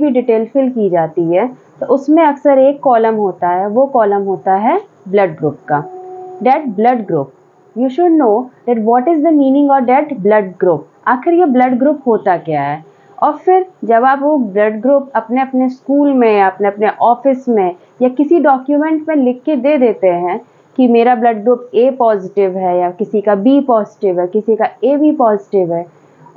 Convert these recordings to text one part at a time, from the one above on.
भी detail fill की जाती है तो उसमें अक्सर एक कॉलम होता है, वो कॉलम होता है ब्लड ग्रुप का। That blood group, you should know that what is the meaning of that blood group, आखिर ये ब्लड ग्रुप होता क्या है। और फिर जब आप वो ब्लड ग्रुप अपने अपने स्कूल में या अपने अपने ऑफिस में या किसी डॉक्यूमेंट में लिख के दे देते हैं कि मेरा ब्लड ग्रुप ए पॉजिटिव है या किसी का बी पॉजिटिव है, किसी का ए बी पॉजिटिव है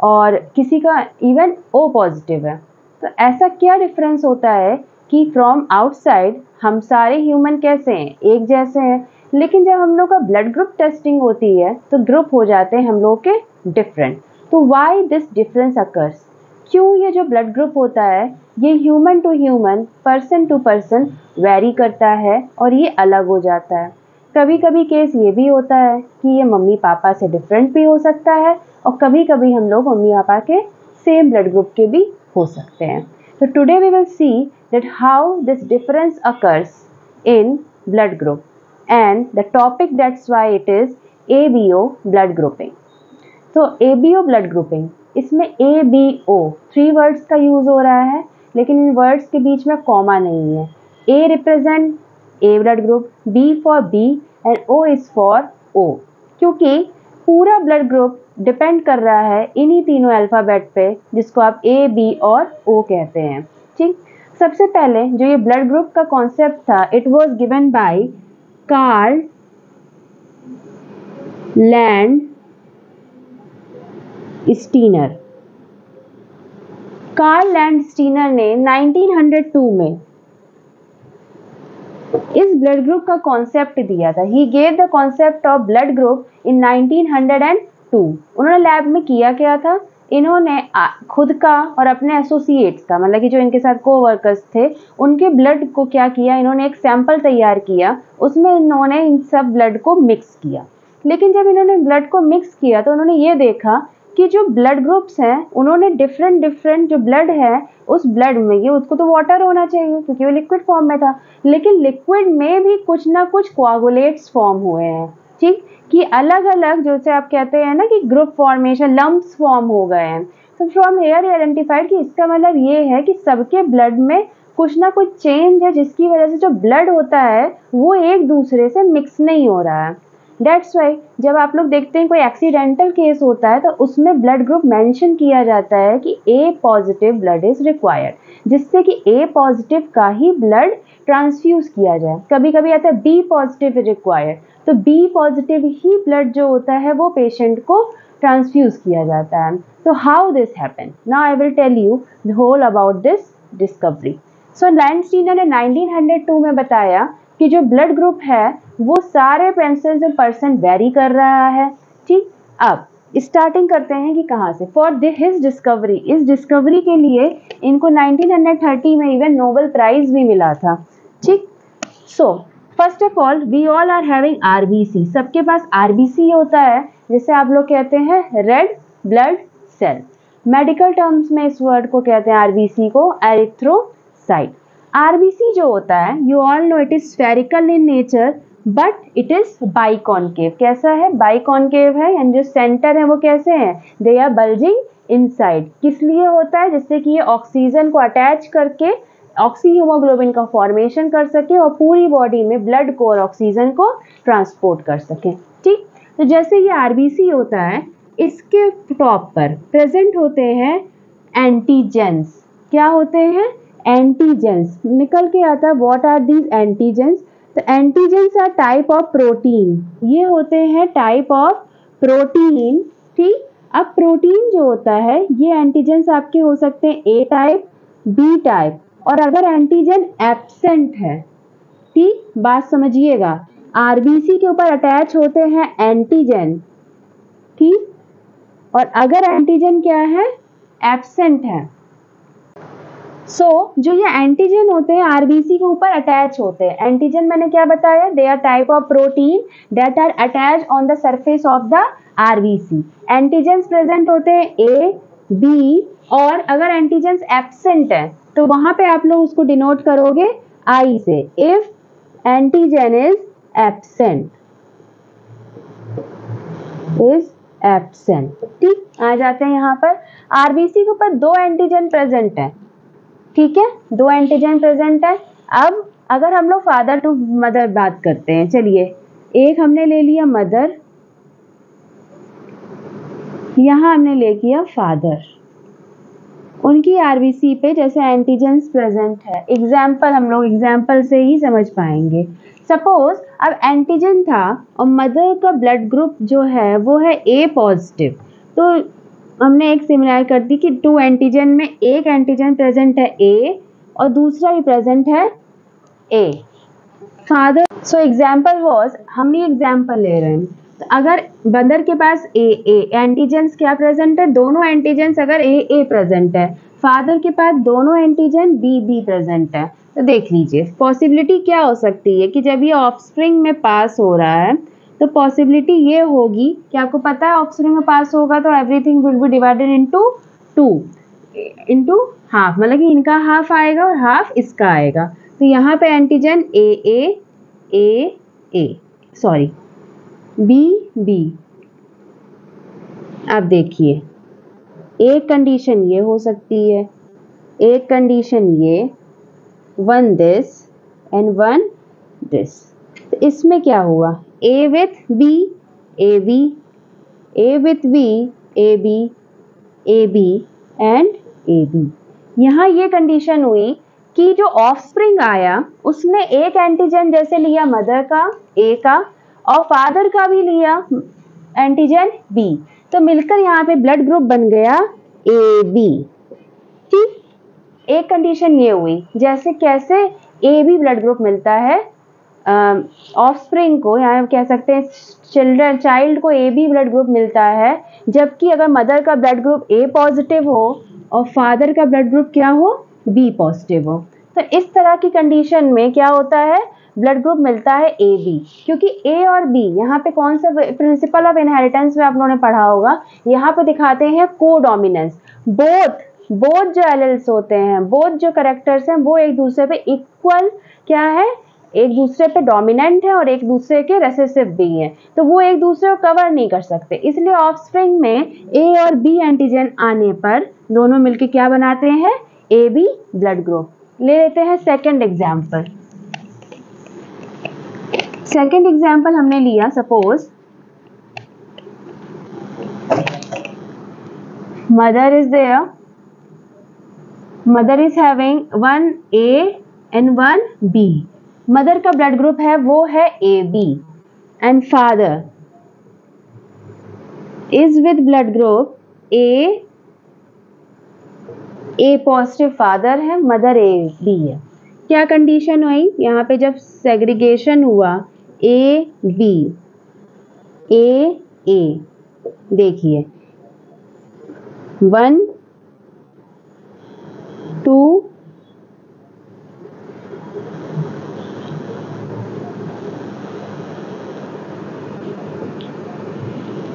और किसी का इवन ओ पॉजिटिव है, तो ऐसा क्या डिफरेंस होता है कि फ्रॉम आउटसाइड हम सारे ह्यूमन कैसे हैं, एक जैसे हैं, लेकिन जब हम लोग का ब्लड ग्रुप टेस्टिंग होती है तो ग्रुप हो जाते हैं हम लोग के डिफरेंट। तो व्हाई दिस डिफरेंस अकर्स, क्यों ये जो ब्लड ग्रुप होता है ये human to human, person to person vary करता है और ये अलग हो जाता है। कभी कभी केस ये भी होता है कि ये मम्मी पापा से डिफरेंट भी हो सकता है और कभी कभी हम लोग मम्मी पापा के सेम ब्लड ग्रुप के भी हो सकते हैं। तो today we will see that how this difference occurs in blood group and the topic that's why it is ABO blood grouping. तो ABO ब्लड ग्रुपिंग, इसमें ABO 3 वर्ड्स का यूज हो रहा है लेकिन इन वर्ड्स के बीच में कॉमा नहीं है। A represent A blood group, B for B and O is for O, क्योंकि पूरा ब्लड ग्रुप डिपेंड कर रहा है इन्हीं तीनों अल्फाबेट पे जिसको आप A, B और O कहते हैं। ठीक, सबसे पहले जो ये ब्लड ग्रुप का कॉन्सेप्ट था, it was given by Karl Landsteiner. Karl Landsteiner ने 1902 में इस ब्लड ग्रुप का कॉन्सेप्ट दिया था। He gave the concept of blood group in 1902। उन्होंने लैब में किया क्या था, इन्होंने खुद का और अपने एसोसिएट्स का, मतलब कि जो इनके साथ कोवर्कर्स थे, उनके ब्लड को क्या किया, इन्होंने एक सैंपल तैयार किया, उसमें इन्होंने इन सब ब्लड को मिक्स किया। लेकिन जब इन्होंने ब्लड को मिक्स किया तो उन्होंने ये देखा कि जो ब्लड ग्रुप्स हैं उन्होंने डिफरेंट जो ब्लड है उस ब्लड में, ये उसको तो वाटर होना चाहिए क्योंकि वो लिक्विड फॉर्म में था, लेकिन लिक्विड में भी कुछ ना कुछ कोआगुलेट्स फॉर्म हुए हैं। ठीक, कि अलग अलग, जैसे आप कहते हैं ना कि ग्रुप फॉर्मेशन, लम्प्स फॉर्म हो गए हैं। तो फ्रॉम हेयर आइडेंटिफाइड कि इसका मतलब ये है कि सबके ब्लड में कुछ ना कुछ चेंज है जिसकी वजह से जो ब्लड होता है वो एक दूसरे से मिक्स नहीं हो रहा है। That's why जब आप लोग देखते हैं कोई एक्सीडेंटल केस होता है तो उसमें ब्लड ग्रुप मेंशन किया जाता है कि A positive blood is required, जिससे कि A पॉजिटिव का ही ब्लड ट्रांसफ्यूज किया जाए। कभी कभी आता है B पॉजिटिव इज रिक्वायर्ड, तो B पॉजिटिव ही ब्लड जो होता है वो पेशेंट को ट्रांसफ्यूज किया जाता है। तो how this happen, now I will tell you the whole about this discovery. So Landsteiner ने 1902 में बताया कि जो ब्लड ग्रुप है वो सारे पर्सन वेरी कर रहा है। ठीक, अब स्टार्टिंग करते हैं कि कहाँ से। फॉर हिज डिस्कवरी, इस डिस्कवरी के लिए इनको 1930 में इवन नोबेल प्राइज भी मिला था। ठीक, so first of all we all are having RBC, सबके पास RBC होता है जिसे आप लोग कहते हैं red blood cell. Medical terms में इस वर्ड को कहते हैं RBC को एरिथ्रोसाइट। RBC जो होता है, you all know it is spherical in nature but it is biconcave. कैसा है, बाइकॉनकेव है, एंड जो सेंटर है वो कैसे हैं, दे आर बल्जिंग इनसाइड। किस लिए होता है, जिससे कि ये ऑक्सीजन को अटैच करके ऑक्सी हीमोग्लोबिन का फॉर्मेशन कर सके और पूरी बॉडी में ब्लड को और ऑक्सीजन को ट्रांसपोर्ट कर सके। ठीक, तो जैसे ये RBC होता है, इसके टॉप पर प्रेजेंट होते हैं एंटीजेंस। क्या होते हैं, एंटीजेंस। निकल के आता है व्हाट आर दीज एंटीजेंस। तो antigens are type of protein, ये होते हैं टाइप ऑफ प्रोटीन। ठीक, अब प्रोटीन जो होता है ये एंटीजेंस आपके हो सकते हैं A टाइप, B टाइप, और अगर एंटीजन एब्सेंट है, ठीक बात समझिएगा, RBC के ऊपर अटैच होते हैं एंटीजन। ठीक, और अगर एंटीजन क्या है, एब्सेंट है, जो ये एंटीजन होते हैं RBC के ऊपर अटैच होते हैं। एंटीजन मैंने क्या बताया, they are type of protein that are attach on the surface of the RBC। Antigens present होते हैं A, B, और अगर एंटीजेंस एब्सेंट है तो वहां पे आप लोग उसको डिनोट करोगे I से, इफ एंटीजन इज एब्सेंट, ठीक। आ जाते हैं यहाँ पर, RBC के ऊपर 2 एंटीजन प्रेजेंट है, ठीक है, 2 एंटीजन प्रेजेंट है। अब अगर हम लोग फादर टू मदर बात करते हैं, चलिए एक हमने ले लिया मदर, यहाँ हमने ले लिया फादर, उनकी आरबीसी पे जैसे एंटीजेंस प्रेजेंट है। एग्जाम्पल हम लोग एग्जाम्पल से ही समझ पाएंगे। सपोज अब एंटीजन था और मदर का ब्लड ग्रुप जो है वो है ए पॉजिटिव, तो हमने एक सिमिलर कर दी कि 2 एंटीजन में एक एंटीजन प्रेजेंट है ए और दूसरा भी प्रेजेंट है ए। फादर, सो एग्जाम्पल वाज, हम ये एग्जाम्पल ले रहे हैं, तो अगर मदर के पास ए एंटीजेंस क्या प्रेजेंट है, दोनों एंटीजेंस अगर ए प्रेजेंट है, फादर के पास दोनों एंटीजन बी प्रेजेंट है, तो देख लीजिए पॉसिबिलिटी क्या हो सकती है कि जब ये ऑफस्प्रिंग में पास हो रहा है तो पॉसिबिलिटी ये होगी कि आपको पता है ऑफस्प्रिंग में पास होगा तो everything will be divided into 2 into half, मतलब कि इनका हाफ आएगा और हाफ इसका आएगा। तो यहाँ पे एंटीजन ए सॉरी बी। अब देखिए एक कंडीशन ये हो सकती है, एक कंडीशन ये, 1 दिस एंड 1 दिस। तो इसमें क्या हुआ, A with B A B, A with B A B and A B. यहाँ ये कंडीशन हुई कि जो ऑफस्प्रिंग आया उसने एक एंटीजन जैसे लिया मदर का ए का और फादर का भी लिया एंटीजन बी, तो मिलकर यहाँ पे ब्लड ग्रुप बन गया ए बी। ठीक, एक कंडीशन ये हुई, जैसे कैसे ए बी ब्लड ग्रुप मिलता है ऑफस्प्रिंग को, यहाँ कह सकते हैं चाइल्ड को ए बी ब्लड ग्रुप मिलता है, जबकि अगर मदर का ब्लड ग्रुप ए पॉजिटिव हो और फादर का ब्लड ग्रुप क्या हो, बी पॉजिटिव हो। तो इस तरह की कंडीशन में क्या होता है, ब्लड ग्रुप मिलता है ए बी, क्योंकि ए और बी यहाँ पे कौन सा प्रिंसिपल ऑफ इनहेरिटेंस में आप लोगों ने पढ़ा होगा, यहाँ पे दिखाते हैं को डोमिनेंस। बोथ जो एलेल्स होते हैं, बोथ जो कैरेक्टर्स हैं वो एक दूसरे पे इक्वल क्या है, एक दूसरे पे डोमिनेंट है और एक दूसरे के रेसेसिव भी हैं, तो वो एक दूसरे को कवर नहीं कर सकते। इसलिए ऑफस्प्रिंग में ए और बी एंटीजन आने पर दोनों मिलके क्या बनाते हैं, ए बी ब्लड ग्रुप। ले लेते हैं सेकंड एग्जाम्पल। सेकंड एग्जाम्पल हमने लिया, suppose mother is there, mother is having 1 A and 1 B. Mother का ब्लड ग्रुप है वो है A B and father is with blood group A positive father है, मदर ए बी है। क्या condition हुई यहाँ पे, जब सेग्रीगेशन हुआ ए बी ए, देखिए 1 2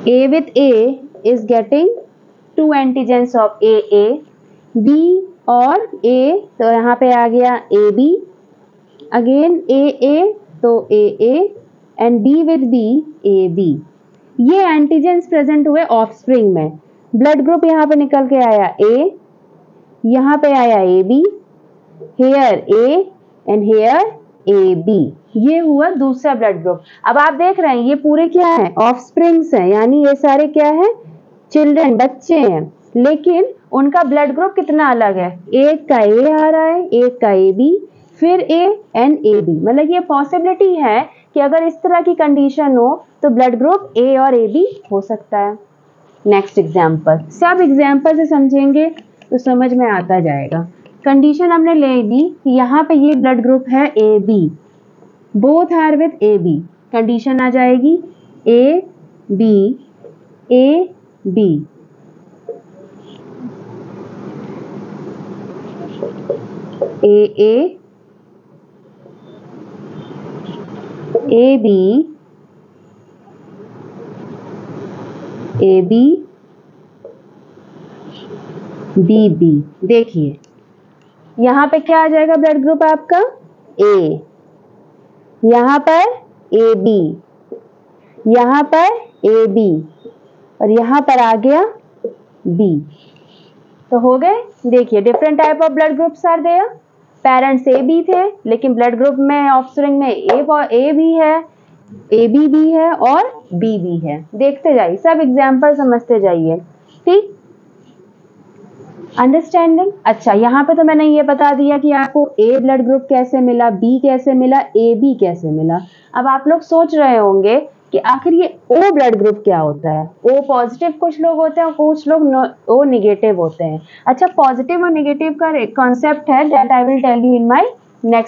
A with A is getting 2 antigens of A, B और A, तो यहाँ पे आ गया AB, अगेन A तो A and B with B AB। ये एंटीजेंस प्रेजेंट हुए ऑफस्प्रिंग में, ब्लड ग्रुप यहाँ पे निकल के आया A, यहाँ पे आया AB, here A and here AB। ये हुआ दूसरा ब्लड ग्रुप। अब आप देख रहे हैं ये पूरे क्या हैं, ऑफस्प्रिंग्स हैं, यानी ये सारे क्या हैं, चिल्ड्रन, बच्चे हैं, लेकिन उनका ब्लड ग्रुप कितना अलग है, एक का ए आ रहा है, एक का ए बी, फिर ए एंड ए बी। मतलब ये पॉसिबिलिटी है कि अगर इस तरह की कंडीशन हो तो ब्लड ग्रुप ए और ए बी हो सकता है। नेक्स्ट एग्जाम्पल, सब एग्जाम्पल से समझेंगे तो समझ में आता जाएगा। कंडीशन हमने ले ली कि यहाँ पे ये ब्लड ग्रुप है A B, both are with A B, condition आ जाएगी A B A B, A B A B B B. देखिए यहाँ पे क्या आ जाएगा ब्लड ग्रुप आपका ए, यहाँ पर ए बी, यहाँ पर ए बी और यहाँ पर आ गया बी। तो हो गए। देखिए different type of blood groups are there. Parents A B थे, लेकिन ब्लड ग्रुप में ऑफस्प्रिंग में ए भी है, ए बी भी है और बी भी है। देखते जाइए, सब एग्जाम्पल समझते जाइए। ठीक, अंडरस्टैंडिंग। अच्छा, यहाँ पे तो मैंने ये बता दिया कि आपको ए ब्लड ग्रुप कैसे मिला, बी कैसे मिला, ए बी कैसे मिला। अब आप लोग सोच रहे होंगे कि आखिर ये ओ ब्लड ग्रुप क्या होता है। ओ पॉजिटिव कुछ लोग होते हैं, कुछ लोग ओ निगेटिव होते हैं। अच्छा, पॉजिटिव और निगेटिव का कॉन्सेप्ट है, that I will tell you in my next